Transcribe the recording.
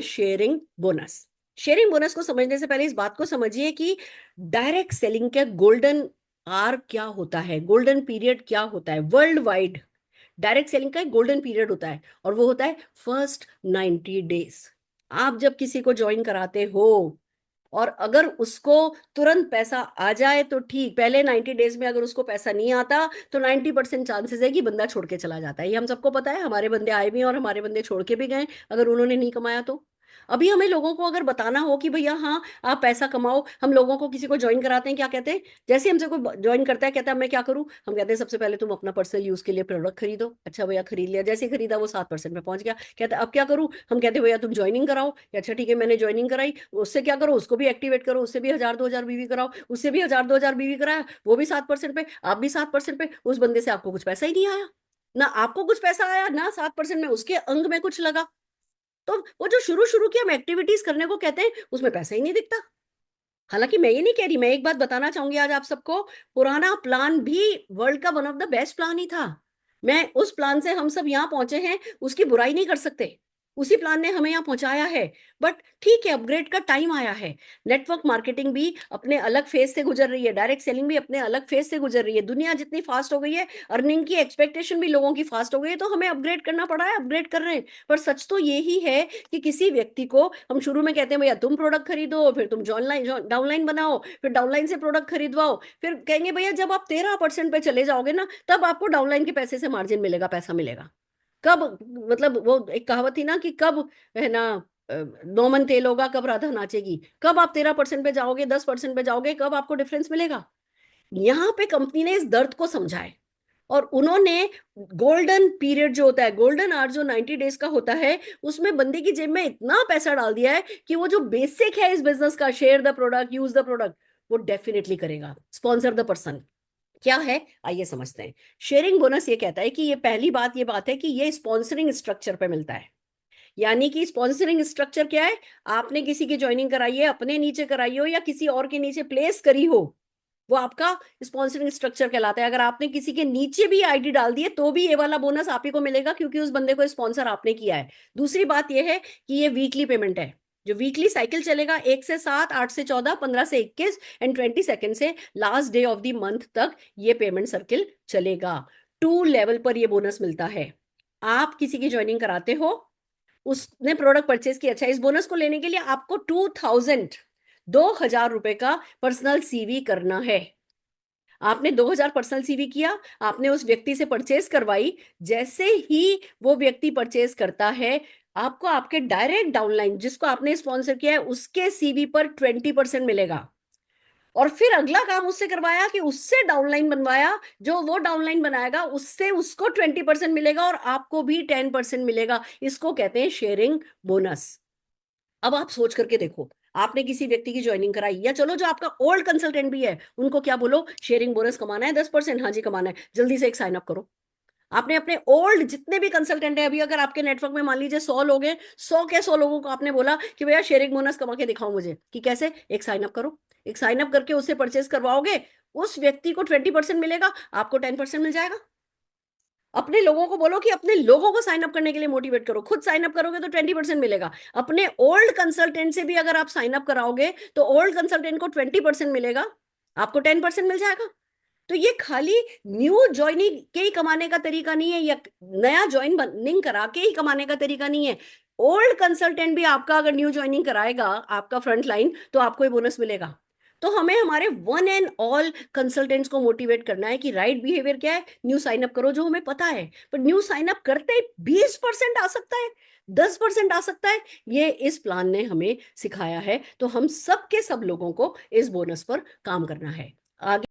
Sharing bonus. Sharing bonus को समझने से पहले इस बात को समझिए कि डायरेक्ट सेलिंग के गोल्डन आर क्या होता है, गोल्डन पीरियड क्या होता है। वर्ल्ड वाइड डायरेक्ट सेलिंग का एक गोल्डन पीरियड होता है और वो होता है फर्स्ट 90 डेज। आप जब किसी को ज्वाइन कराते हो और अगर उसको तुरंत पैसा आ जाए तो ठीक, पहले 90 डेज में अगर उसको पैसा नहीं आता तो 90% चांसेस है कि बंदा छोड़ के चला जाता है। ये हम सबको पता है, हमारे बंदे आए भी हैं और हमारे बंदे छोड़ के भी गए अगर उन्होंने नहीं कमाया तो। अभी हमें लोगों को अगर बताना हो कि भैया हाँ आप पैसा कमाओ, हम लोगों को किसी को ज्वाइन कराते हैं क्या कहते हैं, जैसे हमसे कोई ज्वाइन करता है कहता है मैं क्या करूं, हम कहते हैं सबसे पहले तुम अपना पर्सनल यूज के लिए प्रोडक्ट खरीदो। अच्छा भैया खरीद लिया, जैसे ही खरीदा वो 7% पे पहुंच गया, कहता है अब क्या करूं, हम कहते हैं भैया तुम ज्वाइनिंग कराओ। अच्छा ठीक है मैंने ज्वाइनिंग कराई, उससे क्या करो, उसको भी एक्टिवेट करो, उससे भी 1000-2000 बीवी कराओ, उससे भी 1000-2000 बीवी कराया, वो भी 7% पे, आप भी 7% पे, उस बंदे से आपको कुछ पैसा ही नहीं आया। ना आपको कुछ पैसा आया ना 7% में उसके अंग में कुछ लगा। तो वो जो शुरू शुरू की हम एक्टिविटीज करने को कहते हैं उसमें पैसा ही नहीं दिखता। हालांकि मैं ये नहीं कह रही, मैं एक बात बताना चाहूंगी आज आप सबको, पुराना प्लान भी वर्ल्ड का one of the best plan ही था। मैं उस प्लान से हम सब यहाँ पहुंचे हैं उसकी बुराई नहीं कर सकते, उसी प्लान ने हमें यहाँ पहुंचाया है। बट ठीक है अपग्रेड का टाइम आया है। नेटवर्क मार्केटिंग भी अपने अलग फेज से गुजर रही है, डायरेक्ट सेलिंग भी अपने अलग फेज से गुजर रही है, दुनिया जितनी फास्ट हो गई है, अर्निंग की एक्सपेक्टेशन भी लोगों की फास्ट हो गई है, तो हमें अपग्रेड करना पड़ा है, अपग्रेड कर रहे हैं। पर सच तो ये ही है कि किसी व्यक्ति को हम शुरू में कहते हैं भैया तुम प्रोडक्ट खरीदो, फिर तुम डाउनलाइन बनाओ, फिर डाउनलाइन से प्रोडक्ट खरीदवाओ, फिर कहेंगे भैया जब आप 13% पे चले जाओगे ना तब आपको डाउनलाइन के पैसे से मार्जिन मिलेगा, पैसा मिलेगा। कब, मतलब वो एक कहावत थी ना कि कब है ना, नौमन तेल होगा कब राधा नाचेगी, कब आप 13% पे जाओगे 10% पे जाओगे कब आपको डिफरेंस मिलेगा। यहाँ पे कंपनी ने इस दर्द को समझा है और उन्होंने गोल्डन पीरियड जो होता है, गोल्डन आवर जो 90 डेज का होता है, उसमें बंदे की जेब में इतना पैसा डाल दिया है कि वो जो बेसिक है इस बिजनेस का, share the product use the product, वो डेफिनेटली करेगा। स्पॉन्सर द पर्सन क्या है आइए समझते हैं। शेयरिंग बोनस ये कहता है कि ये पहली बात, ये बात है कि ये स्पॉन्सरिंग स्ट्रक्चर पे मिलता है। यानी कि स्पॉन्सरिंग स्ट्रक्चर क्या है, आपने किसी की ज्वाइनिंग कराई है, अपने नीचे कराई हो या किसी और के नीचे प्लेस करी हो, वो आपका स्पॉन्सरिंग स्ट्रक्चर कहलाता है। अगर आपने किसी के नीचे भी आईडी डाल दी है तो भी ये वाला बोनस आप ही को मिलेगा क्योंकि उस बंदे को स्पॉन्सर आपने किया है। दूसरी बात ये है कि ये वीकली पेमेंट है, जो वीकली साइकिल चलेगा 1 से 7, 8 से 14, 15 से 21 एंड 22 से last day of the month तक ये पेमेंट सर्किल चलेगा। 2 लेवल पर ये बोनस मिलता है। आप किसी की ज्वाइनिंग कराते हो, उसने प्रोडक्ट परचेज किया, अच्छा इस बोनस को लेने के लिए आपको 2000 का पर्सनल सीवी करना है। आपने 2000 पर्सनल सीवी किया, आपने उस व्यक्ति से परचेज करवाई, जैसे ही वो व्यक्ति परचेज करता है आपको आपके डायरेक्ट डाउनलाइन जिसको आपने स्पॉन्सर किया है उसके सीवी पर 20% मिलेगा। और फिर अगला काम उससे करवाया कि उससे डाउनलाइन बनवाया, जो वो डाउनलाइन बनाएगा उससे उसको 20% मिलेगा और आपको भी 10% मिलेगा। इसको कहते हैं शेयरिंग बोनस। अब आप सोच करके देखो, आपने किसी व्यक्ति की ज्वाइनिंग कराई, या चलो जो आपका ओल्ड कंसल्टेंट भी है उनको क्या बोलो, शेयरिंग बोनस कमाना है 10%, हाँ जी कमाना है, जल्दी से एक साइन अप करो। आपने अपने ओल्ड जितने भी कंसल्टेंट है, अभी अगर आपके नेटवर्क में मान लीजिए 100 लोग हैं, 100 के 100 लोगों को आपने बोला कि भैया शेयरिंग बोनस कमा के दिखाओ मुझे, कि कैसे, एक साइन अप करो। एक साइन अप करके उससे परचेस करवाओगे, उस व्यक्ति को 20% मिलेगा, आपको 10% मिल जाएगा। अपने लोगों को बोलो कि अपने लोगों को साइन अप करने के लिए मोटिवेट करो, खुद साइन अप करोगे तो 20% मिलेगा। अपने ओल्ड कंसल्टेंट से भी अगर आप साइन अप कराओगे तो ओल्ड कंसल्टेंट को 20% मिलेगा, आपको 10% मिल जाएगा। तो ये खाली न्यू ज्वाइनिंग के ही कमाने का तरीका नहीं है, या नया ज्वाइनिंग करा के ही कमाने का तरीका नहीं है। ओल्ड कंसल्टेंट भी आपका अगर न्यू ज्वाइनिंग कराएगा आपका फ्रंट लाइन तो आपको ये बोनस मिलेगा। तो हमें हमारे वन एंड ऑल कंसल्टेंट्स को मोटिवेट करना है कि राइट बिहेवियर क्या है, न्यू साइन अप करो जो हमें पता है। पर न्यू साइन अप करते ही 20% आ सकता है, 10% आ सकता है, ये इस प्लान ने हमें सिखाया है। तो हम सब के सब लोगों को इस बोनस पर काम करना है। आगे